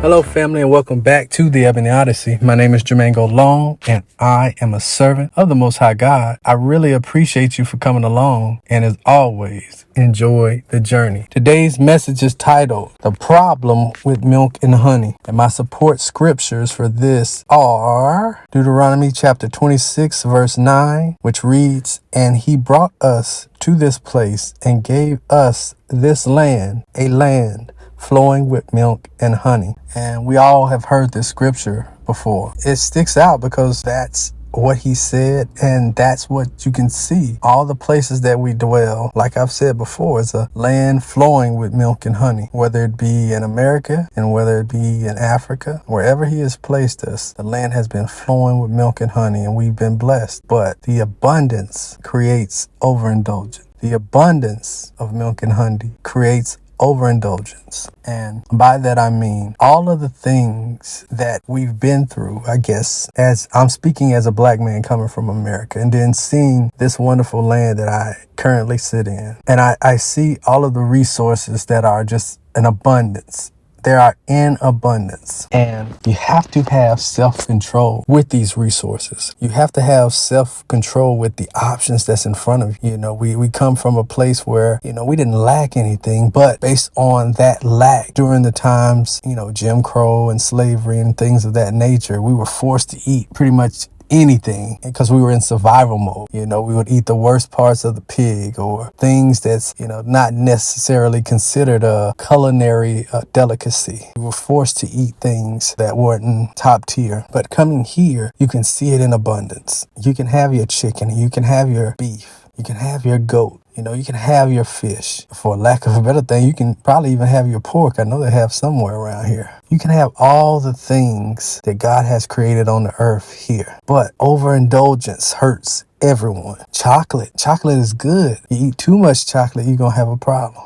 Hello, family, and welcome back to the Ebony Odyssey. My name is Jermaine Long, and I am a servant of the Most High God. I really appreciate you for coming along, and as always, enjoy the journey. Today's message is titled, The Problem with Milk and Honey, and my support scriptures for this are Deuteronomy chapter 26, verse 9, which reads, And he brought us to this place and gave us this land, a land flowing with milk and honey. And we all have heard this scripture before. It sticks out because that's what he said, and that's what you can see. All the places that we dwell, like I've said before, is a land flowing with milk and honey, whether it be in America and whether it be in Africa, wherever he has placed us, the land has been flowing with milk and honey, and we've been blessed. But the abundance creates overindulgence. The abundance of milk and honey creates overindulgence. And by that I mean all of the things that we've been through, I guess, as I'm speaking as a black man coming from America, and then seeing this wonderful land that I currently sit in. And I see all of the resources that are just an abundance. They are in abundance, and you have to have self-control with these resources. You have to have self-control with the options that's in front of you. We come from a place where, we didn't lack anything, but based on that lack during the times, Jim Crow and slavery and things of that nature, we were forced to eat pretty much anything because we were in survival mode. We would eat the worst parts of the pig or things that's, not necessarily considered a culinary delicacy. We were forced to eat things that weren't top tier. But coming here, you can see it in abundance. You can have your chicken, you can have your beef, you can have your goat. You can have your fish. For lack of a better thing, you can probably even have your pork. I know they have somewhere around here. You can have all the things that God has created on the earth here. But overindulgence hurts everyone. Chocolate is good. You eat too much chocolate, you're going to have a problem.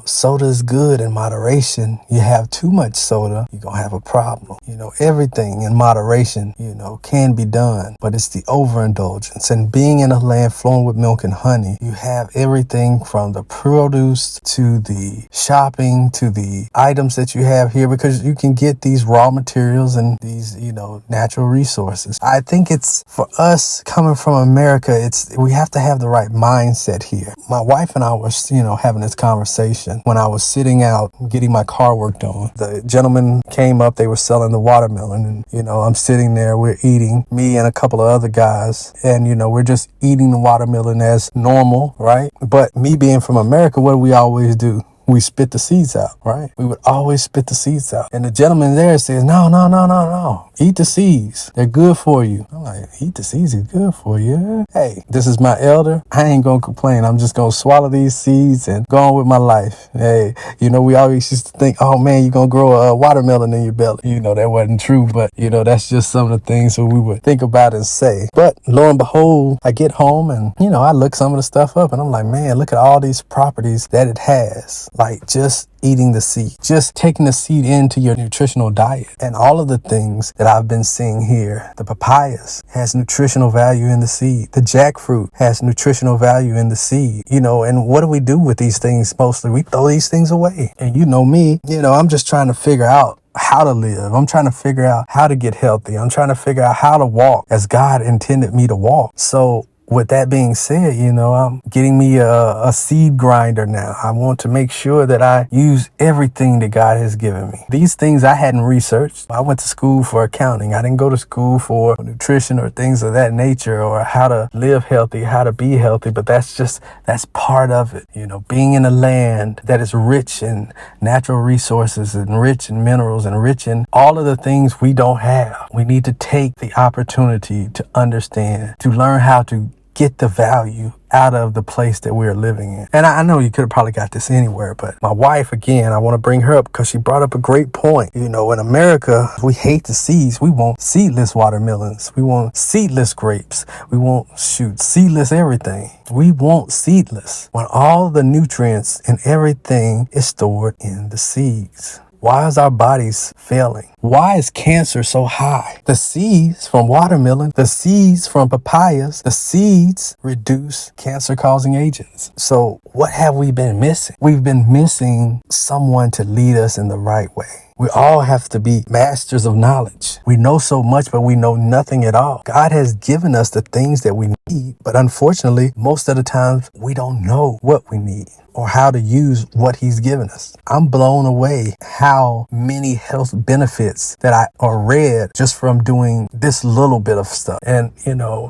Soda is good in moderation. You have too much soda, you're going to have a problem. Everything in moderation, can be done, but it's the overindulgence. And being in a land flowing with milk and honey, you have everything from the produce to the shopping to the items that you have here, because you can get these raw materials and these, natural resources. I think it's for us coming from America, we have to have the right mindset here. My wife and I were, having this conversation when I was sitting out getting my car worked on. The gentleman came up, they were selling the watermelon, and I'm sitting there, we're eating, me and a couple of other guys, and we're just eating the watermelon as normal, right? But me being from America, what do we always do? We spit the seeds out, right? We would always spit the seeds out. And the gentleman there says, no. Eat the seeds. They're good for you. I'm like, eat the seeds is good for you. Hey, this is my elder. I ain't going to complain. I'm just going to swallow these seeds and go on with my life. Hey, we always used to think, oh man, you're going to grow a watermelon in your belly. That wasn't true, but that's just some of the things that we would think about and say. But lo and behold, I get home and, I look some of the stuff up and I'm like, man, look at all these properties that it has. Like just eating the seed, just taking the seed into your nutritional diet, and all of the things that I've been seeing here. The papayas has nutritional value in the seed. The jackfruit has nutritional value in the seed, and what do we do with these things? Mostly we throw these things away. And me, I'm just trying to figure out how to live. I'm trying to figure out how to get healthy. I'm trying to figure out how to walk as God intended me to walk. So with that being said, I'm getting me a seed grinder now. I want to make sure that I use everything that God has given me. These things I hadn't researched. I went to school for accounting. I didn't go to school for nutrition or things of that nature, or how to live healthy, how to be healthy. But that's part of it. Being in a land that is rich in natural resources and rich in minerals and rich in all of the things we don't have. We need to take the opportunity to understand, to learn how to get the value out of the place that we're living in. And I know you could have probably got this anywhere, but my wife, again, I want to bring her up because she brought up a great point. In America, we hate the seeds. We want seedless watermelons. We want seedless grapes. We want, seedless everything. We want seedless when all the nutrients and everything is stored in the seeds. Why is our bodies failing? Why is cancer so high? The seeds from watermelon, the seeds from papayas, the seeds reduce cancer-causing agents. So what have we been missing? We've been missing someone to lead us in the right way. We all have to be masters of knowledge. We know so much, but we know nothing at all. God has given us the things that we need, but unfortunately, most of the times we don't know what we need or how to use what he's given us. I'm blown away how many health benefits that I read just from doing this little bit of stuff. And,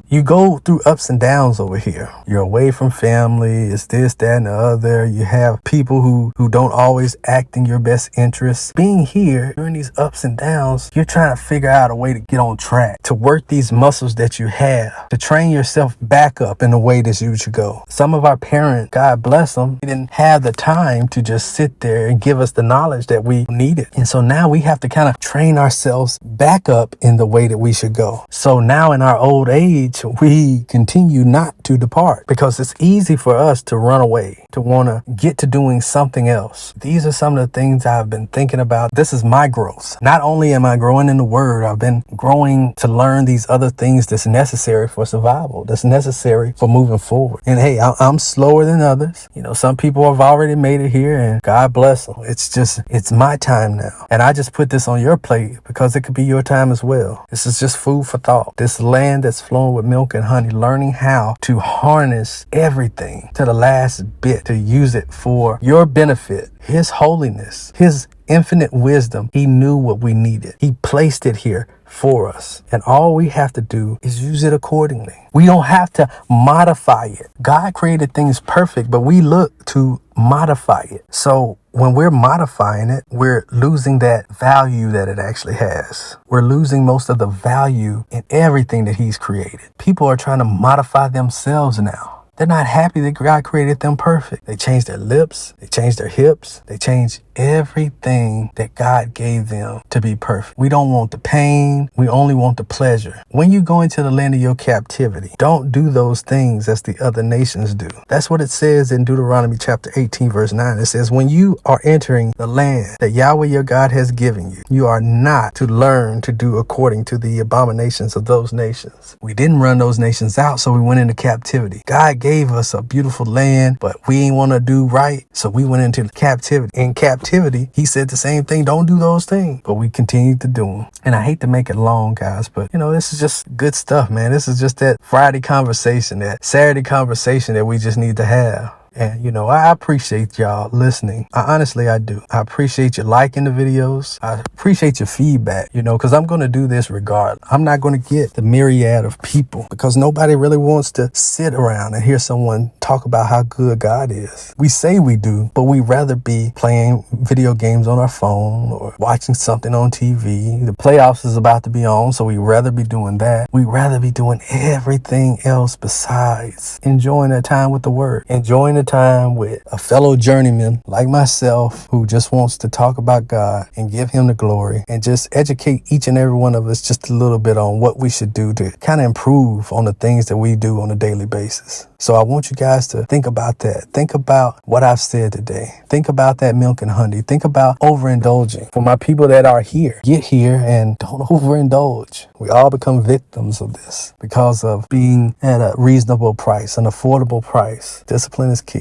you go through ups and downs over here. You're away from family. It's this, that, and the other. You have people who don't always act in your best interests. Being here during these ups and downs, you're trying to figure out a way to get on track, to work these muscles that you have, to train yourself back up in the way that you should go. Some of our parents, God bless them, they didn't have the time to just sit there and give us the knowledge that we needed. And so now we have to kind of train ourselves back up in the way that we should go. So now in our old age, we continue not to depart because it's easy for us to run away, to want to get to doing something else. These are some of the things I've been thinking about. This is my growth. Not only am I growing in the word, I've been growing to learn these other things that's necessary for survival, that's necessary for moving forward. And hey, I'm slower than others. Some people have already made it here and God bless them. It's my time now. And I just put this on your plate because it could be your time as well. This is just food for thought. This land that's flowing with milk and honey, learning how to harness everything to the last bit, to use it for your benefit, his holiness, his infinite wisdom. He knew what we needed. He placed it here for us. And all we have to do is use it accordingly. We don't have to modify it. God created things perfect, but we look to modify it. So when we're modifying it, we're losing that value that it actually has. We're losing most of the value in everything that he's created. People are trying to modify themselves now. They're not happy that God created them perfect. They changed their lips. They changed their hips. They changed everything that God gave them to be perfect. We don't want the pain. We only want the pleasure. When you go into the land of your captivity, don't do those things as the other nations do. That's what it says in Deuteronomy chapter 18, verse 9. It says, when you are entering the land that Yahweh your God has given you, you are not to learn to do according to the abominations of those nations. We didn't run those nations out, so we went into captivity. God gave us a beautiful land, but we ain't want to do right, so we went into captivity. In captivity, he said the same thing. Don't do those things, but we continued to do them. And I hate to make it long, guys, but this is just good stuff, man. This is just that Friday conversation, that Saturday conversation that we just need to have. And, I appreciate y'all listening. I do. I appreciate you liking the videos. I appreciate your feedback, because I'm going to do this regardless. I'm not going to get the myriad of people because nobody really wants to sit around and hear someone talk about how good God is. We say we do, but we rather be playing video games on our phone or watching something on TV. The playoffs is about to be on, so we rather be doing that. We rather be doing everything else besides enjoying that time with the word, enjoying the time with a fellow journeyman like myself who just wants to talk about God and give him the glory and just educate each and every one of us just a little bit on what we should do to kind of improve on the things that we do on a daily basis. So I want you guys to think about that. Think about what I've said today. Think about that milk and honey. Think about overindulging. For my people that are here, get here and don't overindulge. We all become victims of this because of being at a reasonable price, an affordable price. Discipline is key.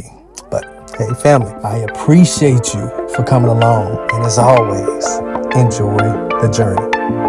But hey, family, I appreciate you for coming along. And as always, enjoy the journey.